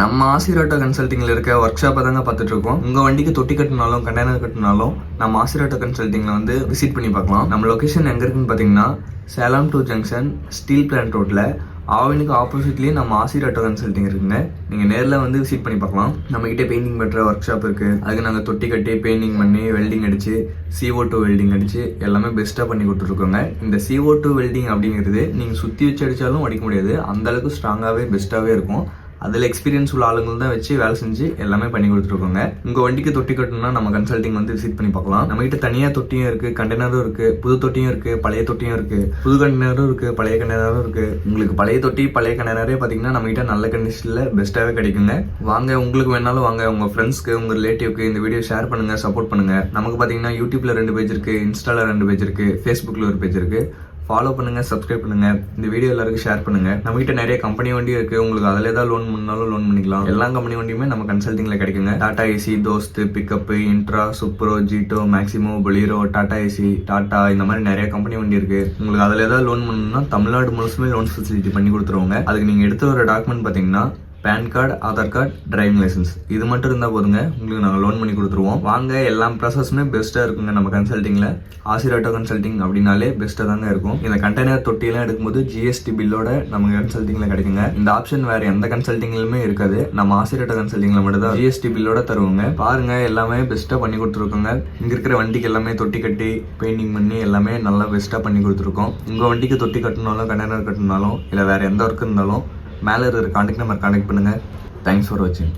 நம்ம ஆசிராட்டோ கன்சல்டிங்ல இருக்க ஒர்க் ஷாப்பை தாங்க பார்த்துட்டு இருக்கோம். உங்க வண்டிக்கு தொட்டி கட்டினாலும் கண்டெய்னர் கட்டினாலும் நம்ம ஆசிராட்டோ கன்சல்டிங்ல வந்து விசிட் பண்ணி பார்க்கலாம். நம்ம லொகேஷன் எங்க இருக்குன்னு பாத்தீங்கன்னா Salem to junction steel plant ரோட்ல ஆவினுக்கு ஆப்போசிட்லேயே நம்ம ஆசிராட்டோ கன்சல்டிங் இருக்குங்க. நீங்கள் நேரில் வந்து விசிட் பண்ணி பார்க்கலாம். நம்மகிட்ட பெயிண்டிங் பண்ணுற ஒர்க் ஷாப் இருக்குது. அதுக்கு நாங்கள் தொட்டி கட்டி பெயிண்டிங் பண்ணி வெல்டிங் அடித்து CO2 வெல்டிங் அடித்து எல்லாமே பெஸ்ட்டாக பண்ணி கொடுத்துருக்கோங்க. இந்த CO2 வெல்டிங் அப்படிங்கிறது நீங்கள் சுற்றி வச்சு அடித்தாலும் அடிக்க முடியாது, அந்தளவுக்கு ஸ்ட்ராங்காகவே பெஸ்ட்டாகவே இருக்கும். அதில் எக்ஸ்பீரியன்ஸ் உள்ள ஆளுங்கள் தான் வச்சு வேலை செஞ்சு எல்லாமே பண்ணி கொடுத்துருக்கோங்க. உங்கள் வண்டிக்கு தொட்டி கட்டணும்னா நம்ம கன்சல்டிங் வந்து விசிட் பண்ணி பார்க்கலாம். நம்மகிட்ட தனியாக தொட்டியும் இருக்குது, கண்டெய்னரும் இருக்குது, புது தொட்டியும் இருக்குது, பழைய தொட்டியும் இருக்குது, புது கண்டெய்னரும் இருக்குது, பழைய கண்டெய்னரும் இருக்குது. உங்களுக்கு பழைய தொட்டி பழைய கண்டெய்னரே பார்த்தீங்கன்னா நம்மகிட்ட நல்ல கண்டிஷனில் பெஸ்ட்டாகவே கிடைக்குங்க. வாங்க, உங்களுக்கு வேணாலும் வாங்க, உங்கள் ஃப்ரெண்ட்ஸ்க்கு உங்கள் ரிலேட்டிவ்க்கு இந்த வீடியோ ஷேர் பண்ணுங்கள், சப்போர்ட் பண்ணுங்கள். நமக்கு பார்த்தீங்கன்னா யூடியூப்ல 2 பேஜ் இருக்குது, இன்ஸ்டால 2 பேஜ் இருக்குது, ஃபேஸ்புக்கில் ஒரு பேஜ் இருக்குது. ஃபாலோ பண்ணுங்க, சப்ஸ்கிரைப் பண்ணுங்க, இந்த வீடியோ எல்லாருக்கும் ஷேர் பண்ணுங்க. நம்ம கிட்ட நிறைய கம்பெனி வண்டி இருக்கு. உங்களுக்கு அதில் ஏதாவது லோன் பண்ணாலும் லோன் பண்ணிக்கலாம். எல்லா கம்பெனி வண்டியுமே நம்ம கன்சல்டிங்ல கிடைக்குங்க. Tata ace, Dost, pickup, intra, Supro, Jeeto, Maximo, Bolero, Tata ace, Tata, இந்த மாதிரி நிறைய கம்பெனி வண்டி இருக்கு. உங்களுக்கு அதில் ஏதாவது லோன் பண்ணணும்னா தமிழ்நாடு முழுசுமே லோன் ஃபெசிலிட்டி பண்ணி கொடுத்துருவாங்க. அதுக்கு நீங்க எடுத்து வர டாக்குமெண்ட் பாத்தீங்கன்னா pan card, Aadhaar card, driving licence, இது மட்டும் இருந்தால் போதுங்க, உங்களுக்கு நாங்கள் லோன் பண்ணி கொடுத்துருவோம். வாங்க, எல்லா ப்ராசஸுமே பெஸ்ட்டாக இருக்குங்க நம்ம கன்சல்டிங்கில். ஆசிராட்டோ கன்சல்டிங் அப்படின்னாலே பெஸ்ட்டாக தாங்க இருக்கும். இந்த கண்டெய்னர் தொட்டியெல்லாம் எடுக்கும்போது GST பில்லோட நம்ம கன்சல்டிங்கில் கிடைக்குங்க. இந்த ஆப்ஷன் வேறு எந்த கன்சல்டிங்லையுமே இருக்காது. நம்ம ஆசிராட்டோ கன்சல்டிங்கில் மட்டும் தான் GST பில்லோட தருவோங்க. பாருங்க, எல்லாமே பெஸ்ட்டாக பண்ணி கொடுத்துருக்கோங்க. இங்கே இருக்கிற வண்டிக்கு எல்லாமே தொட்டி கட்டி பெயிண்டிங் பண்ணி எல்லாமே நல்லா பெஸ்ட்டாக பண்ணி கொடுத்துருக்கோம். உங்கள் வண்டிக்கு தொட்டி கட்டினாலும் கண்டெய்னர் கட்டினாலும் இல்லை வேறு எந்த ஒர்க் இருந்தாலும் மேலே இருக்கிற கான்டாக்ட் நம்பர் கான்டாக்ட் பண்ணுங்கள். தேங்க்ஸ் ஃபார் வாட்சிங்.